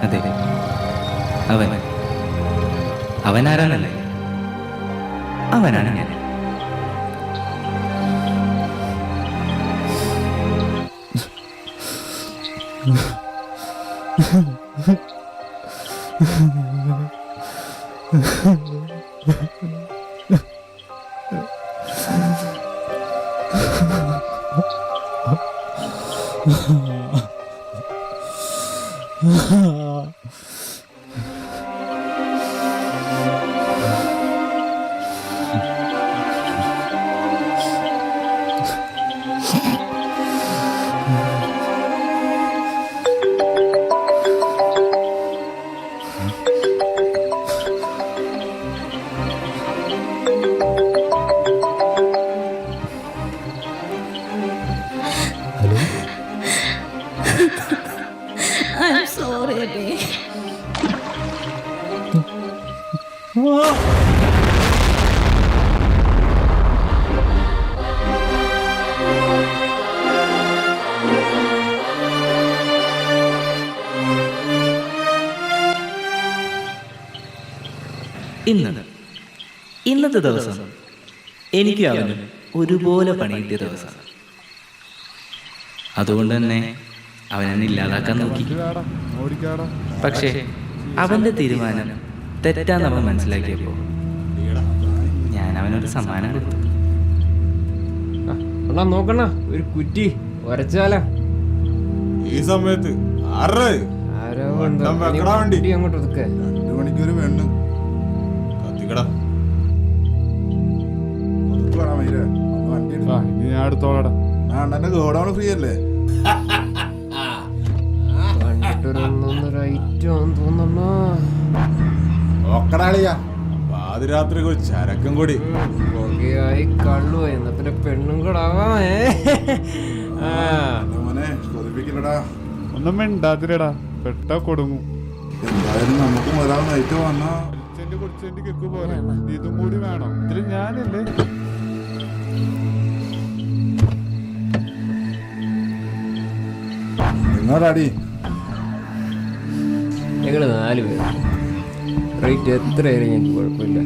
അതെ, അവൻ അവനാരാണല്ലേ? അവനാണ് ഞാൻ. I'm sorry, baby. ഇന്നത്തെ ദിവസം എനിക്ക് അവന് ഒരുപോലെ പണി കിട്ടിയ ദിവസം. അതുകൊണ്ട് തന്നെ അവനെന്നെ ഇല്ലാതാക്കാൻ നോക്കി. പക്ഷേ അവന്റെ തീരുമാനം തെറ്റാന്ന് അവൻ മനസ്സിലാക്കിയപ്പോൾ ഞാൻ അവനൊരു സമ്മാനം കൊടുത്തു. നോക്കണ ഒരു കുറ്റി ഒരച്ചാല ഈ സമയത്ത് അങ്ങോട്ട് ഒതുക്കെ 2 മണിക്കൂർ വേണം കത്തിക്കട. ഞാൻ എടുത്തോളടാ. അണ്ണന്റെ ഗോഡൌൺ ഫ്രീ അല്ലേ? നോക്കടാളിയാ, പാതിരാത്രി ഒരു ചരക്കും കൂടി കള്ളു എന്നാ പിന്നെ പെണ്ണും കൂടെ ആവാമേ. മോനെ കൊതിപ്പിക്കില്ലടാ. ഒന്നും മിണ്ടാതിരടാ, പെട്ടാ കൊടുങ്ങും. എന്തായാലും നമുക്ക് ഒരാൾ നൈറ്റ് വന്നാ കുറച്ചെന്റെ കേക്ക് പോലെ ഇതും കൂടി വേണം. ഇതില് ഞാനല്ലേ നിങ്ങളാടി. ഞങ്ങള് 4 പേര്. റേറ്റ് എത്രയായാലും ഞങ്ങൾക്ക് കുഴപ്പമില്ല.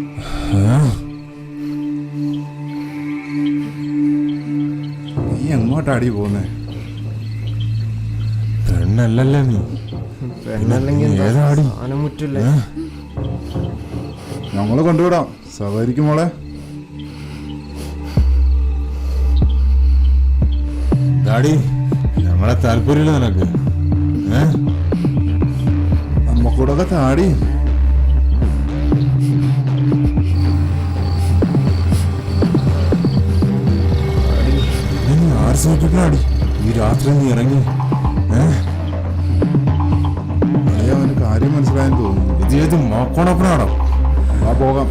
നീ എങ്ങോട്ടാടി പോന്നേ? പെണ്ണല്ലല്ലേ നീ? പെണ്ണല്ലെങ്കിൽ ആനമുറ്റല്ലേ? ഞങ്ങള് കൊണ്ടുവിടാം. സവാരിക്കും മോളെ. ഡാഡി, ഞങ്ങളെ താല്പര്യമില്ല നിനക്ക്? നമ്മക്കൂടൊക്കെ താടി. ആര് സൂചിപ്പിക്കണാടി ഈ രാത്രി നീ ഇറങ്ങി? അവന് കാര്യം മനസ്സിലായെന്ന് തോന്നുന്നു. ഇത് ഏത് മോക്കോണപ്പനാണോ? ആ പോകാം.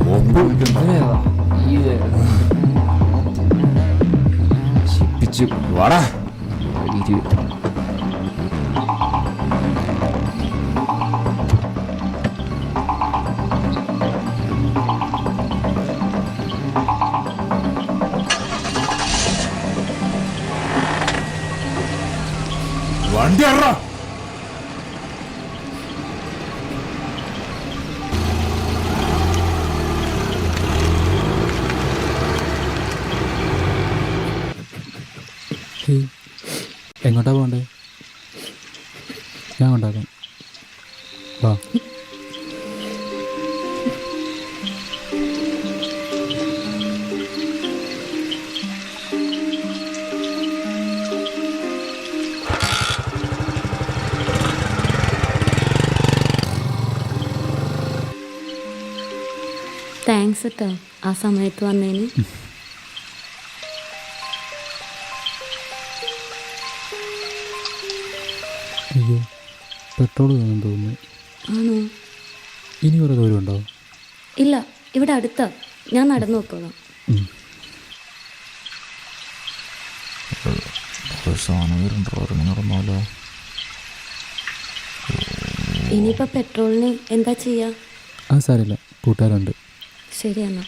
ശിപ്പിച്ചു വാടാ. വണ്ടി അറ. എങ്ങോട്ടാ പോണ്ടേ? ഞാൻ കൊണ്ടാക്കാം. വാ. താങ്ക്സ് കേട്ടോ ആ സമയത്ത് വന്നതിന്. അയ്യോ, പെട്രോൾ വേണം തോന്നുന്നു. ആണോ? ഇനി കുറേ ദൂരം ഉണ്ടോ? ഇല്ല, ഇവിടെ അടുത്താ. ഞാൻ നടന്നു നോക്കോളാം. ഇനിയിപ്പോൾ പെട്രോളിന് എന്താ ചെയ്യാ? ആ സാരമില്ല, കൂട്ടുകാരുണ്ട്. ശരി എന്നാ.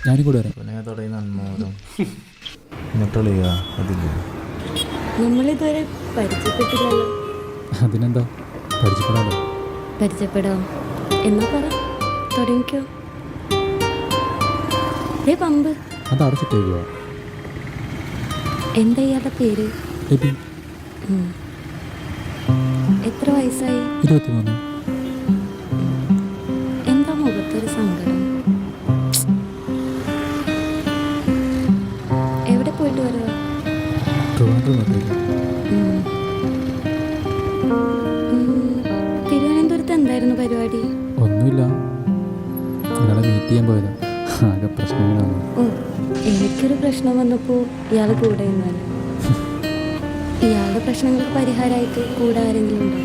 ഞാനും കൂടെ വരാം. നമ്മളിതുവരെ പരിചയപ്പെട്ടില്ലല്ലോ. അതിനെന്താ, പരിചയപ്പെടാമല്ലോ. പരിചയപ്പെടാം എന്നാ പറ, തുടങ്ങിക്കോ. പമ്പ് അത് അടച്ചിട്ടേക്കുക. എന്താ ഇയാളുടെ പേര്? എബി. എത്ര വയസ്സായി? 23. എന്താ മുഖത്തൊരു സങ്കടം? എവിടെ പോയിട്ട് വരുക? തിരുവനന്തപുരത്ത് എന്തായിരുന്നു പരിപാടി? ഒന്നുമില്ല, ഒരാളെ മീറ്റ് ചെയ്യാൻ പോയതാ. ആകെ പ്രശ്നങ്ങളാണ്. ഓ, എനിക്കൊരു പ്രശ്നം വന്നപ്പോൾ ഇയാൾ കൂടെ നിന്നല്ലേ. ഇയാളുടെ പ്രശ്നങ്ങൾക്ക് പരിഹാരമായിട്ട് കൂടെ ആരെങ്കിലും ഉണ്ടോ?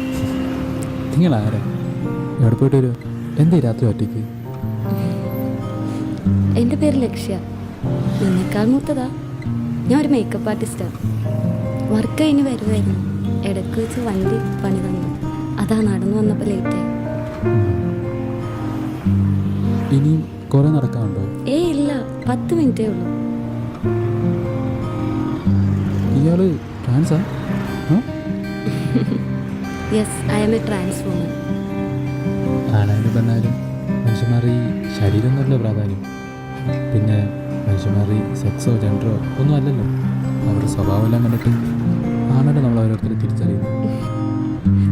നിങ്ങൾ ആരാ? എവിടെ പോയിട്ട് വരുമോ? എന്താ രാത്രി ഒറ്റയ്ക്ക്? എൻ്റെ പേര് ലക്ഷ്യ. നിന്നേക്കാൾ മൂത്തതാ. ഞാൻ ഒരു മേക്കപ്പ് ആർട്ടിസ്റ്റാണ്. വർക്ക് കഴിഞ്ഞ് വരുമായിരുന്നു. ഇടയ്ക്ക് വെച്ച് വണ്ടി പണി തന്നു. അതാ നടന്നു വന്നപ്പോൾ ലേറ്റായി. ഇനിയും കുറെ നടക്കാനുണ്ടോ? ഏയ് ഇല്ല, 10 മിനിറ്റേ ഉള്ളൂ. ഇയാള് ട്രാൻസാ? Yes, I am a trans woman. ആണായാലും പെണ്ണായാലും മനുഷ്യന്മാർ ഈ ശരീരം എന്നല്ല പ്രാധാന്യം. പിന്നെ മനുഷ്യന്മാർ ഈ സെക്സോ ജെൻഡറോ ഒന്നും അല്ലല്ലോ. അവരുടെ സ്വഭാവം എല്ലാം കണ്ടിട്ട് ആണല്ലോ നമ്മൾ ഓരോരുത്തരും തിരിച്ചറിയുന്നത്.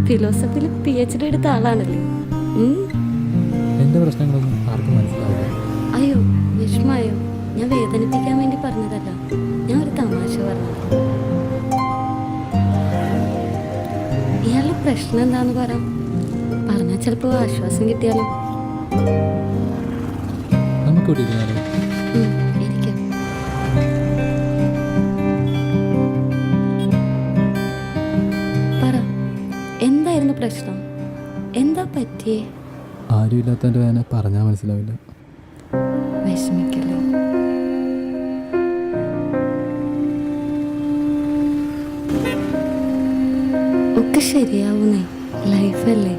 ഫിലോസഫിയിൽ PhD എടുത്ത ആളാണല്ലേ. എൻ്റെ പ്രശ്നങ്ങളൊന്നും ആർക്കും മനസ്സിലാവില്ല. അയ്യോ, വിഷമായോ? ഞാൻ വേദനിപ്പിക്കാൻ വേണ്ടി പറഞ്ഞതല്ല, ഞാൻ ഒരു തമാശ പറഞ്ഞു. ഇയാളുടെ പ്രശ്നം എന്താന്ന് പറഞ്ഞാൽ ചിലപ്പോൾ ആശ്വാസം കിട്ടിയാലോ. നമുക്ക് ഇവിടെ ഇരുന്നാലോ? ഇരിക്കാം. പറ, എന്തായിരുന്നു പ്രശ്നം? എന്താ പറ്റിയേ? ആരും ഇല്ലാത്തതിൻ്റെ വേദന പറഞ്ഞാൽ മനസ്സിലാവില്ല. വിഷമിക്കല്ലേ. ഒക്കെ ശരിയാവുന്നേ, ലൈഫല്ലേ.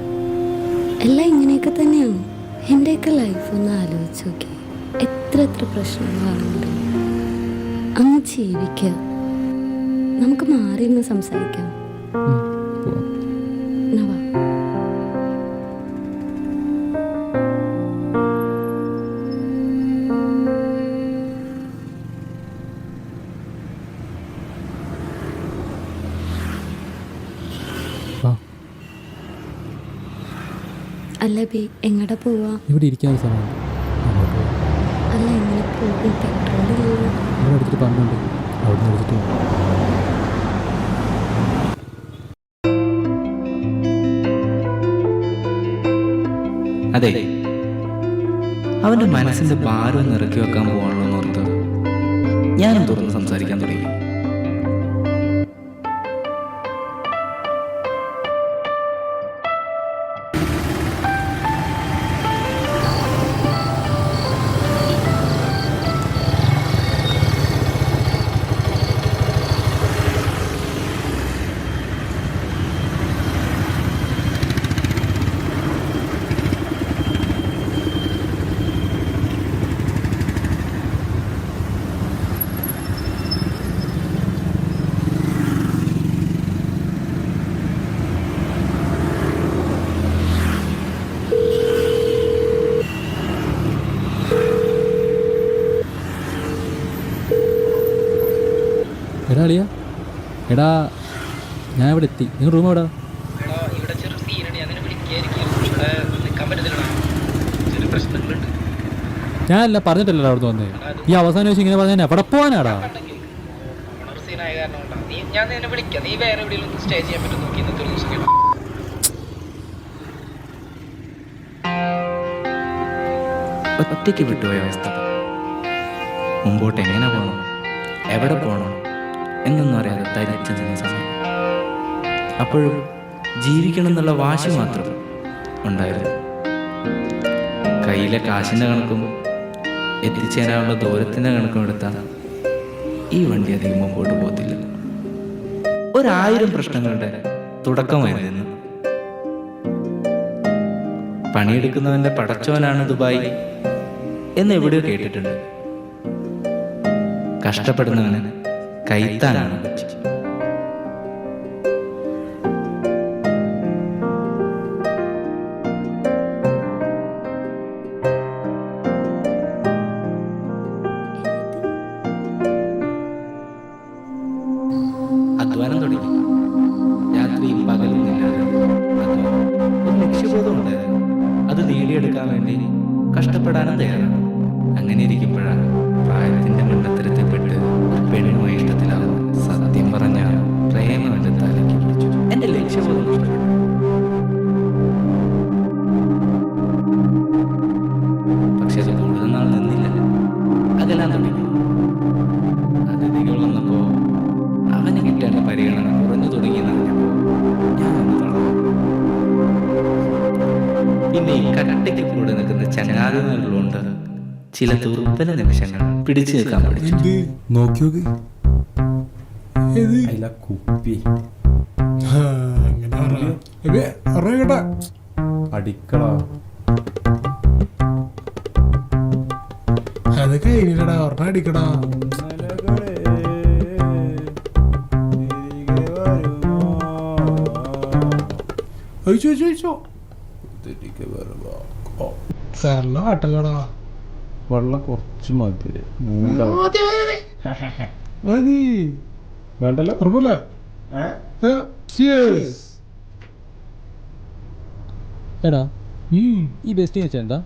എല്ലാം ഇങ്ങനെയൊക്കെ തന്നെയാണ്. എൻ്റെയൊക്കെ ലൈഫ് ഒന്ന് ആലോചിച്ച് നോക്കി. എത്ര പ്രശ്നങ്ങളാണെങ്കിലും അങ്ങ് ജീവിക്കുക. നമുക്ക് മാറി നിന്ന് സംസാരിക്കാം. എന്നാ വാ. അല്ല ബി, എങ്ങടെ പോവാ? ഇവിടെ ഇരിക്കാൻ സമയമുണ്ട്. അല്ല, എങ്ങനെ പോകും? പെട്രോളില്ല. ഇവിടെ അടുത്തിട്ട് പമ്പുണ്ട്, അവിടെ നിന്ന് എടുത്തിട്ട് പോകും. അതെ, അവന്റെ മനസ്സിന്റെ ഭാരം ഇറക്കി വെക്കാൻ പോകാനുള്ള ഓർത്ത് ഞാനും തുറന്ന് സംസാരിക്കാൻ തുടങ്ങി. എടാ അളിയാ, എടാ ഞാൻ ഇവിടെ എത്തി. നിങ്ങൾ റൂം എവിടാ? ഞാനല്ല പറഞ്ഞിട്ടല്ലോ അവിടെ വന്നേ. ഈ അവസാനം വെച്ച് ഇങ്ങനെ പറഞ്ഞാൽ എവിടെ പോവാനാടാ? ഒറ്റയ്ക്ക് വിട്ടുപോയ അവസ്ഥ. മുമ്പോട്ട് എങ്ങനെ പോകണം, എവിടെ പോകണം എന്നൊന്നും അറിയാതെ തരിച്ചു നിന്ന സമയം. അപ്പോഴും ജീവിക്കണം എന്നുള്ള വാശി മാത്രം ഉണ്ടായിരുന്നു. കയ്യിലെ കാശിൻ്റെ കണക്കും എത്തിച്ചേരാനുള്ള ദൂരത്തിൻ്റെ കണക്കും എടുത്താൽ ഈ വണ്ടി അധികം മുമ്പോട്ട് പോകത്തില്ല. 1000 പ്രശ്നങ്ങളുടെ തുടക്കമായിരുന്നു. പണിയെടുക്കുന്നവൻ്റെ പടച്ചോനാണ് ദുബായ് എന്ന് എവിടെയോ കേട്ടിട്ടുണ്ട്. കഷ്ടപ്പെടുന്നവന് കൈത്താനാണ് ബുദ്ധി. അധ്വാനം തുടങ്ങി. രാത്രിയും പകലൊന്നില്ലാതെ ഒരു ലക്ഷ്യബോധം ഉണ്ടായിരുന്നു. അത് നേടിയെടുക്കാൻ വേണ്ടി കഷ്ടപ്പെടാനും തയ്യാറാണ്. അങ്ങനെ ഇരിക്കുമ്പോഴാണ് പ്രായത്തിന്റെ മണ്ടത്തരത്തിൽപ്പെട്ട് ഒരു പെണ്ണുമായി ഇഷ്ടത്തിലാവുന്നത്. സത്യം പറഞ്ഞ പ്രേമം എന്റെ തലയ്ക്ക് പിടിച്ചു. എന്റെ ലക്ഷ്യബോധം നഷ്ടപ്പെട്ടു. പക്ഷെ അത് കൂടുതൽ നാൾ നിന്നില്ല. അകലാൻ തുടങ്ങി. അതിഥികൾ വന്നപ്പോ അവന് കിട്ടേണ്ട പരിഗണന കുറഞ്ഞു തുടങ്ങിയെന്നറിഞ്ഞപ്പോ ഞാൻ ഒന്ന് തളർന്നു. പിന്നെ ഈ കട്ടയ്ക്ക് കൂടെ നിൽക്കുന്ന ചങ്ങാതികളുണ്ട് ചില ദുർബല നിമിഷങ്ങൾ പിടിച്ചു നിൽക്കാൻ പഠിച്ചു. നോക്കി നോക്ക് അല്ല കുപ്പി അടിക്കള അത് കഴിഞ്ഞിട്ടടാ ഒരെണ്ണം അടിക്കടാ. സാറിന് ആട്ടക്കടാ. വെള്ളം കുറച്ച് മതി. മതി വേണ്ടല്ലോ. ഉറപ്പല്ല. എടാ ഈ ബെസ്റ്റ് വെച്ചാ എന്താ?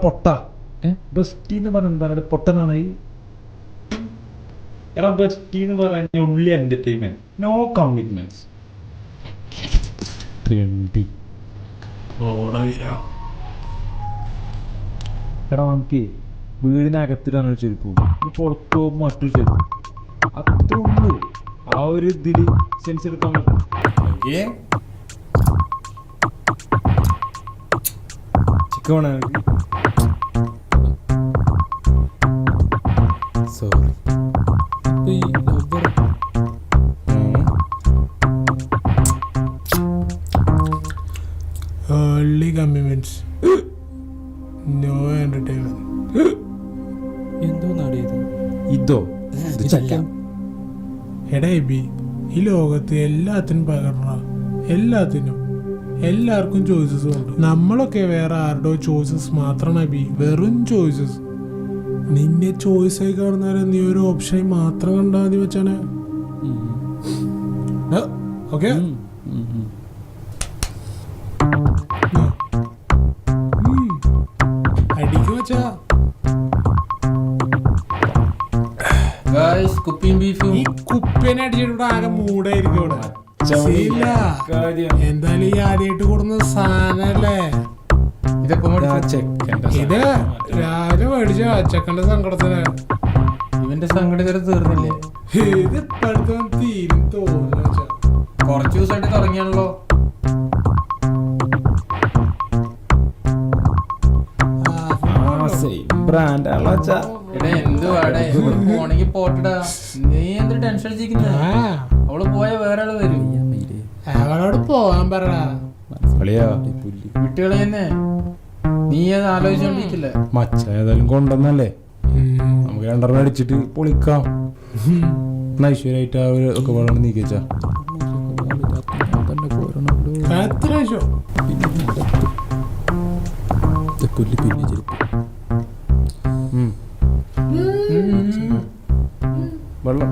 പൊട്ട ബെസ്റ്റ് എന്ന് പറഞ്ഞ എന്താണ്? പൊട്ടനാണ് ഈ ബെസ്റ്റ് എന്ന് പറഞ്ഞ ഉള്ളി എന്റർടൈൻമെന്റ്, നോ കമ്മിറ്റ്മെന്റ്സ്. എടാ നമുക്ക് വീടിനകത്തിടാണ് ചെരുപ്പ്, പുറത്തു പോകുമ്പോൾ മറ്റൊരു ചെരുപ്പ്. അത്ര ഉള്ളൂ. ആ ഒരു ഇതില് സെൻസ് എടുക്കാൻ പറ്റും. ചിക്കൻ വേണ സോറി. ഈ lover Only commitments, no entertainment. എന്തോ നാടിയത് ഇതോ എടാ എബി, ഈ ലോകത്ത് എല്ലാത്തിനും പകർന്ന എല്ലാത്തിനും എല്ലാവർക്കും ചോയ്സസ് ഉണ്ട്. നമ്മളൊക്കെ വേറെ ആരുടെയോ ചോയ്സസ് മാത്രമാണ് എബി, വെറും ചോയ്സസ്. നിന്നെ ചോയ്സ് ആയി കാണുന്നവരെ നീ ഒരു ഓപ്ഷൻ മാത്രം കണ്ടാൽ മതി വെച്ചാണ്. ഓക്കെ അടിക്ക് വെച്ചാ ഈ കുപ്പിനെ അടിച്ചിട്ട് ആകെ മൂടായിരിക്കും ഇവിടെ. ശരിയില്ല. എന്തായാലും ഈ ആദ്യമായിട്ട് കൊടുക്കുന്ന സാധനല്ലേ ഇത്. രാവിലെ മേടിച്ച ചെക്കന്റെ സങ്കടത്തിന് ഇവന്റെ സങ്കടം ഇതുവരെ തീർന്നില്ലേ? ഇത് ഇപ്പഴത്തെ തീരും തോന്നുന്നു വെച്ചാ. കുറച്ചു ദിവസമായിട്ട് തുടങ്ങിയാണല്ലോ. എന്തുവാടേ പോണെങ്കി പോട്ടടാ. നീ എന്ത് ടെൻഷൻ അടിച്ചിരിക്കുന്ന? അവള് പോയ വേറെ ആള് വരും. അവളോട് പോവാൻ പറടാ. വിട്ടുകളി തന്നെ. നീ അത് ആലോചിച്ചോണ്ടിരിക്കില്ലേ? മച്ച ഏതായാലും കൊണ്ടുവന്നല്ലേ, നമുക്ക് രണ്ടെണ്ണം അടിച്ചിട്ട് പൊളിക്കാം. ഐശ്വര്യമായിട്ട് ആ ഒരു ഒക്കെ വെള്ളം നീക്കിച്ച കൊല്ലി പിന്നെ ചെരുപ്പ് വെള്ളം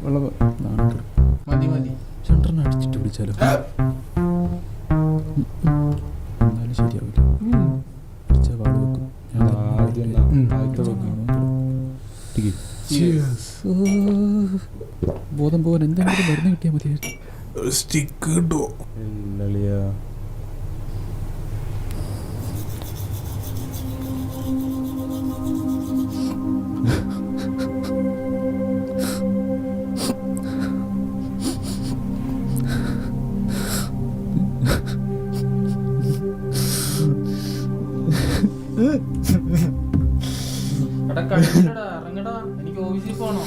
വെള്ളം മതി മതി. രണ്ടെണ്ണം അടിച്ചിട്ട് പിടിച്ചാലോ? എന്നാലും ശരിയാവില്ല. അടിച്ച പാട് വെക്കും. ബോധം പോകാൻ എന്തെങ്കിലും മരുന്ന് കിട്ടിയാൽ മതിയായിരുന്നു. സ്റ്റിക്ക് കിട്ടുമോ? ഇറങ്ങടാ, എനിക്ക് ഓഫീസിൽ പോണോ?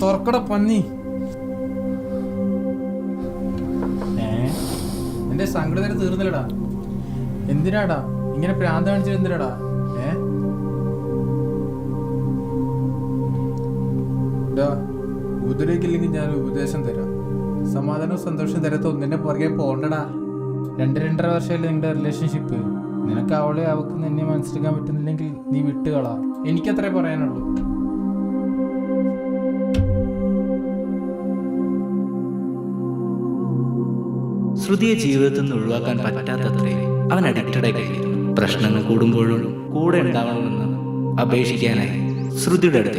തുറക്കട പന്നി. എന്റെ സങ്കടത്തിന് തീർന്നില്ലടാ. എന്തിനാടാ ഇങ്ങനെ പ്രാന്ത് കാണിച്ചിട്ട് എന്തിനാടാ? ഉപദ്രവിക്കില്ലെങ്കിൽ ഞാൻ ഉപദേശം തരാം. സമാധാനവും സന്തോഷവും തരാത്ത ഒന്നിന്റെ പുറകെ പോണ്ടടാ. 2-2.5 വർഷമല്ലേ നിങ്ങളുടെ റിലേഷൻഷിപ്പ്. നിനക്ക് അവളെ അവൾക്ക് നിന്നെ മനസ്സിലാക്കാൻ പറ്റുന്നില്ലെങ്കിൽ നീ വിട്ടുകളാ. എനിക്കത്രേ പറയാനുള്ളൂ. ശ്രുതിയെ ജീവിതത്തിൽ നിന്ന് ഒഴിവാക്കാൻ പറ്റാത്തത്രേ അവൻ അഡിക്റ്റഡായി കഴിഞ്ഞിരുന്നു. പ്രശ്നങ്ങൾ കൂടുമ്പോഴും കൂടെ ഉണ്ടാവണമെന്ന് അപേക്ഷിക്കാനായി ശ്രുതിയുടെ അടുത്തേക്ക്